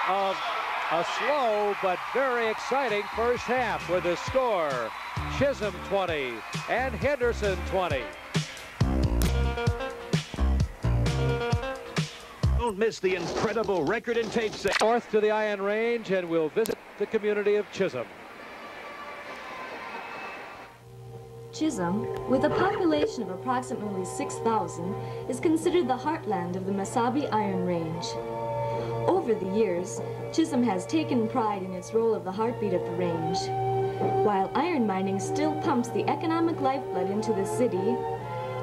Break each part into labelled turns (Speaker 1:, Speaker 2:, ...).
Speaker 1: of a slow but very exciting first half with the score Chisholm 20 and Henderson 20.
Speaker 2: Don't miss the incredible record and tape set.
Speaker 1: North to the Iron Range, and we'll visit the community of Chisholm.
Speaker 3: Chisholm, with a population of approximately 6,000, is considered the heartland of the Mesabi Iron Range. Over the years, Chisholm has taken pride in its role of the heartbeat of the range. While iron mining still pumps the economic lifeblood into the city,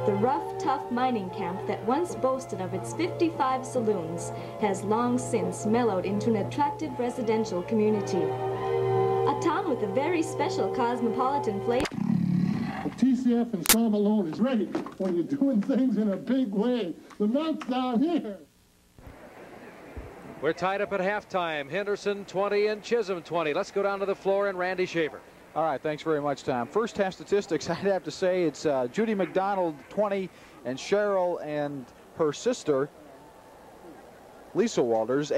Speaker 3: the rough, tough mining camp that once boasted of its 55 saloons has long since mellowed into an attractive residential community. A town with a very special cosmopolitan flavor.
Speaker 4: TCF and Saw Malone is ready when you're doing things in a big way. The Mets down here.
Speaker 1: We're tied up at halftime. Henderson 20 and Chisholm 20. Let's go down to the floor and Randy Shaver.
Speaker 5: All right, thanks very much, Tom. First half statistics, I'd have to say it's Judy McDonald 20 and Cheryl and her sister Lisa Walters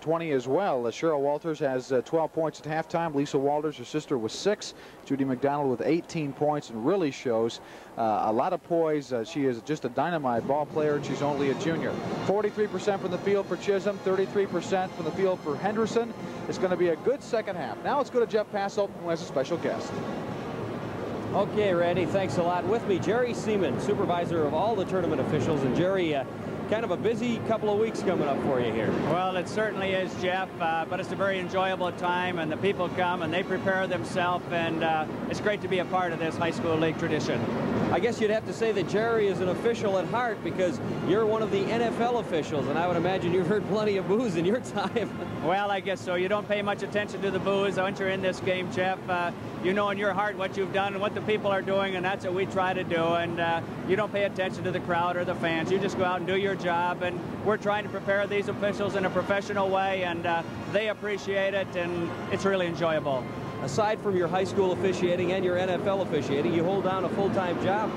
Speaker 5: 20 as well. Cheryl Walters has 12 points at halftime. Lisa Walters, her sister, was 6. Judy McDonald with 18 points, and really shows a lot of poise. She is just a dynamite ball player, and she's only a junior. 43% from the field for Chisholm, 33% from the field for Henderson. It's going to be a good second half. Now let's go to Jeff Passel, who has a special guest.
Speaker 6: Okay, Randy, thanks a lot. With me, Jerry Seaman, supervisor of all the tournament officials. And Jerry, kind of a busy couple of weeks coming up for you here.
Speaker 7: Well, it certainly is, Jeff, but it's a very enjoyable time, and the people come and they prepare themselves, and it's great to be a part of this high school league tradition.
Speaker 6: I guess you'd have to say that Jerry is an official at heart, because you're one of the NFL officials, and I would imagine you've heard plenty of boos in your time.
Speaker 7: Well, I guess so. You don't pay much attention to the boos once you're in this game, Jeff. You know in your heart what you've done and what the people are doing, and that's what we try to do. And you don't pay attention to the crowd or the fans. You just go out and do your job, and we're trying to prepare these officials in a professional way, and they appreciate it, and it's really enjoyable.
Speaker 6: Aside from your high school officiating and your NFL officiating, you hold down a full-time job.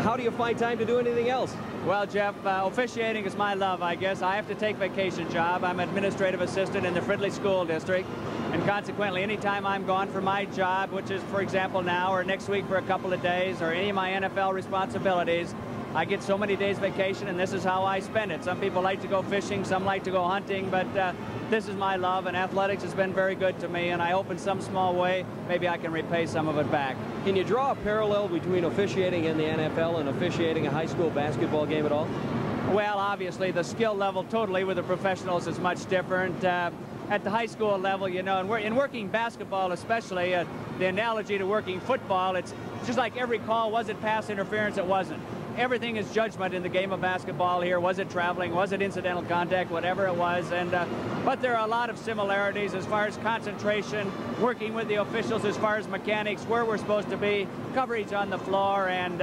Speaker 6: How do you find time to do anything else?
Speaker 7: Well, Jeff, officiating is my love, I guess. I have to take vacation job. I'm administrative assistant in the Fridley School District, and consequently, anytime I'm gone for my job, which is, for example, now or next week for a couple of days, or any of my NFL responsibilities, I get so many days vacation, and this is how I spend it. Some people like to go fishing, some like to go hunting, but this is my love, and athletics has been very good to me, and I hope in some small way maybe I can repay some of it back.
Speaker 6: Can you draw a parallel between officiating in the NFL and officiating a high school basketball game at all?
Speaker 7: Well, obviously, the skill level totally with the professionals is much different. At the high school level, you know, and in working basketball especially, the analogy to working football, it's just like every call. Was it pass interference? It wasn't. Everything is judgment in the game of basketball here. Was it traveling? Was it incidental contact? Whatever it was. And but there are a lot of similarities as far as concentration, working with the officials as far as mechanics, where we're supposed to be, coverage on the floor, and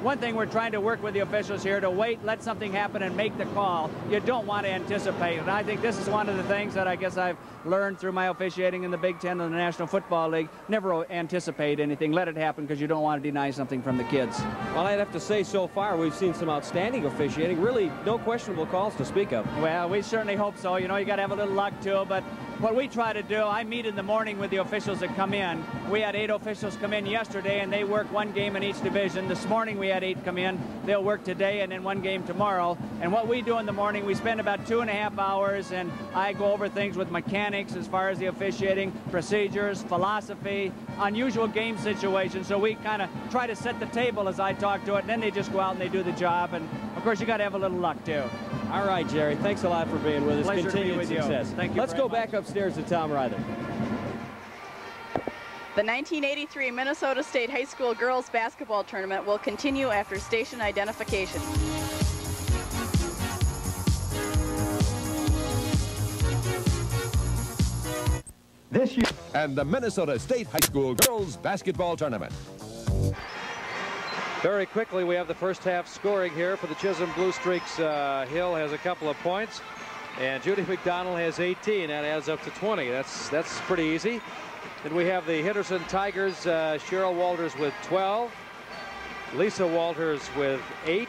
Speaker 7: one thing we're trying to work with the officials here to wait, let something happen, and make the call. You don't want to anticipate. And I think this is one of the things that I guess I've learned through my officiating in the Big Ten and the National Football League. Never anticipate anything. Let it happen, because you don't want to deny something from the kids.
Speaker 6: Well, I'd have to say so far we've seen some outstanding officiating. Really, no questionable calls to speak of.
Speaker 7: Well, we certainly hope so. You know, you got to have a little luck too, but what we try to do, I meet in the morning with the officials that come in. We had 8 officials come in yesterday, and they work one game in each division. This morning we had 8 come in. They'll work today and then one game tomorrow. And what we do in the morning, we spend about 2.5 hours, and I go over things with mechanics as far as the officiating, procedures, philosophy, unusual game situations. So we kind of try to set the table as I talk to it, and then they just go out and they do the job. And of course, you got to have a little luck too.
Speaker 6: All right, Jerry. Thanks a lot for being with us.
Speaker 7: Pleasure to be
Speaker 6: Continued
Speaker 7: with you.
Speaker 6: success.
Speaker 7: Thank you.
Speaker 6: Let's go back upstairs to Tom Ryther.
Speaker 8: The 1983 Minnesota State High School Girls Basketball Tournament will continue after station identification.
Speaker 2: This year,
Speaker 9: and the Minnesota State High School Girls Basketball Tournament.
Speaker 1: Very quickly, we have the first half scoring here for the Chisholm Blue Streaks. Hill has a couple of points, and Judy McDonald has 18. That adds up to 20. That's pretty easy. Then we have the Henderson Tigers, Cheryl Walters with 12, Lisa Walters with 8,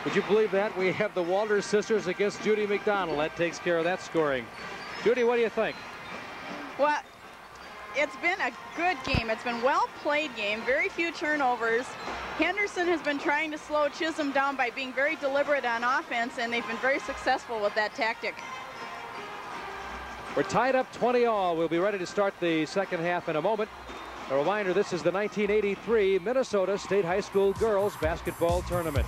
Speaker 1: Would you believe that? We have the Walters sisters against Judy McDonald. That takes care of that scoring. Judy, what do you think?
Speaker 8: Well, it's been a good game. It's been well-played game. Very few turnovers. Henderson has been trying to slow Chisholm down by being very deliberate on offense, and they've been very successful with that tactic.
Speaker 1: We're tied up 20-all. We'll be ready to start the second half in a moment. A reminder, this is the 1983 Minnesota State High School Girls Basketball Tournament.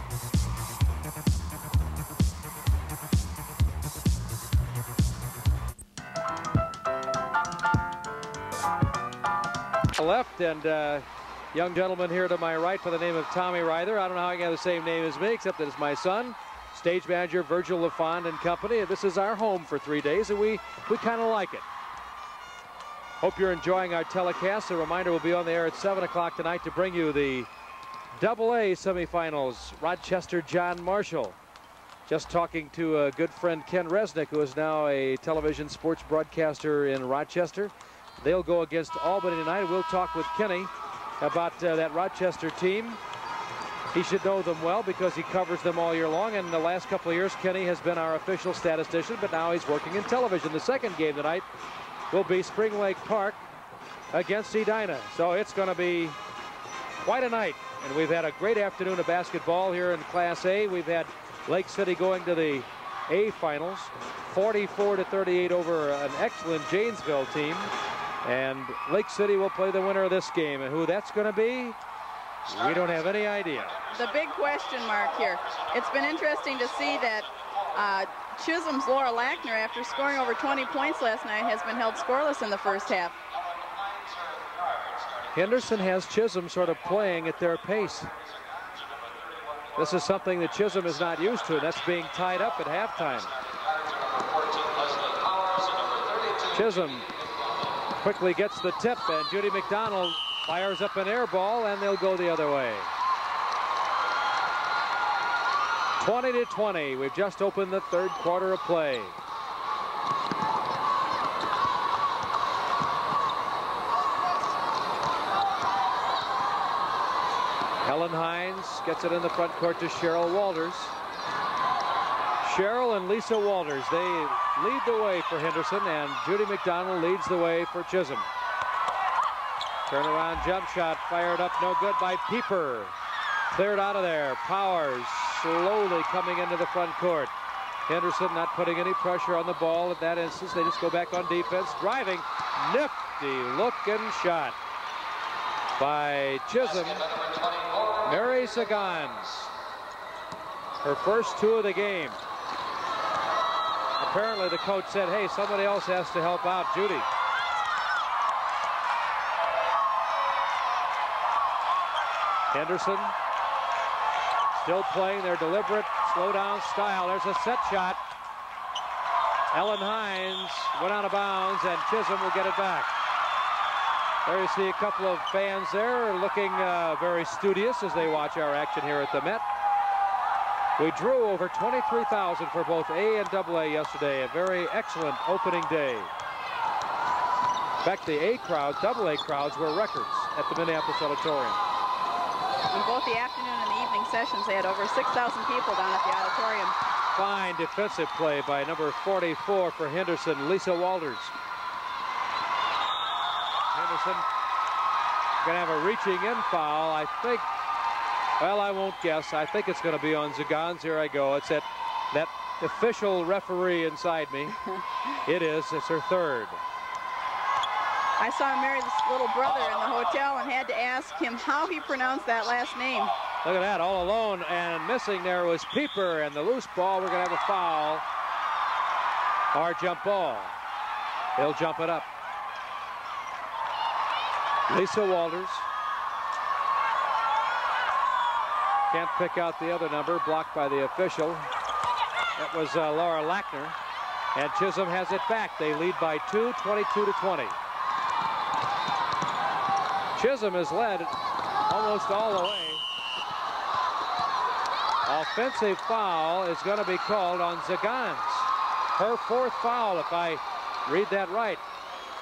Speaker 1: Left, and young gentleman here to my right by the name of Tommy Ryther. I don't know how he got the same name as me, except that it's my son. Stage manager Virgil LaFond and company. This is our home for 3 days, and we kind of like it. Hope you're enjoying our telecast. A reminder, we'll be on the air at 7 o'clock tonight to bring you the AA semifinals. Rochester John Marshall. Just talking to a good friend Ken Resnick, who is now a television sports broadcaster in Rochester. They'll go against Albany tonight. We'll talk with Kenny about that Rochester team. He should know them well because he covers them all year long. And the last couple of years, Kenny has been our official statistician, but now he's working in television. The second game tonight will be Spring Lake Park against Edina. So it's going to be quite a night. And we've had a great afternoon of basketball here in Class A. We've had Lake City going to the A finals, 44-38 over an excellent Janesville team. And Lake City will play the winner of this game. And who that's going to be, we don't have any idea.
Speaker 8: The big question mark here. It's been interesting to see that Chisholm's Laura Lackner, after scoring over 20 points last night, has been held scoreless in the first half.
Speaker 1: Henderson has Chisholm sort of playing at their pace. This is something that Chisholm is not used to. That's being tied up at halftime. Chisholm quickly gets the tip, and Judy McDonald fires up an air ball, and they'll go the other way. 20-20. We've just opened the third quarter of play. Helen Hines gets it in the front court to Cheryl Walters. Cheryl and Lisa Walters, they lead the way for Henderson, and Judy McDonald leads the way for Chisholm. Turnaround jump shot fired up, no good by Pieper. Cleared out of there. Powers slowly coming into the front court. Henderson not putting any pressure on the ball at that instance. They just go back on defense. Driving, nifty looking shot by Chisholm. Mary Sagans, her first two of the game. Apparently the coach said, hey, somebody else has to help out Judy. Henderson still playing their deliberate slow down style. There's a set shot. Ellen Hines went out of bounds, and Chisholm will get it back. There you see a couple of fans there looking very studious as they watch our action here at the Met. We drew over 23,000 for both A and AA yesterday. A very excellent opening day. In fact, the A crowd, AA crowds were records at the Minneapolis Auditorium.
Speaker 8: In both the afternoon and the evening sessions, they had over 6,000 people down at the auditorium.
Speaker 1: Fine defensive play by number 44 for Henderson, Lisa Walters. Henderson going to have a reaching in foul, I think. Well, I won't guess. I think it's going to be on Zagans. Here I go. It's that official referee inside me. It is. It's her third.
Speaker 8: I saw him marry this little brother in the hotel and had to ask him how he pronounced that last name.
Speaker 1: Look at that, all alone, and missing there was Pieper, and the loose ball. We're going to have a foul. Or jump ball. He'll jump it up. Lisa Walters. Can't pick out the other number, blocked by the official. That was Laura Lackner. And Chisholm has it back. They lead by 2, 22-20. Chisholm has led almost all the way. Offensive foul is going to be called on Zagans. Her fourth foul, if I read that right.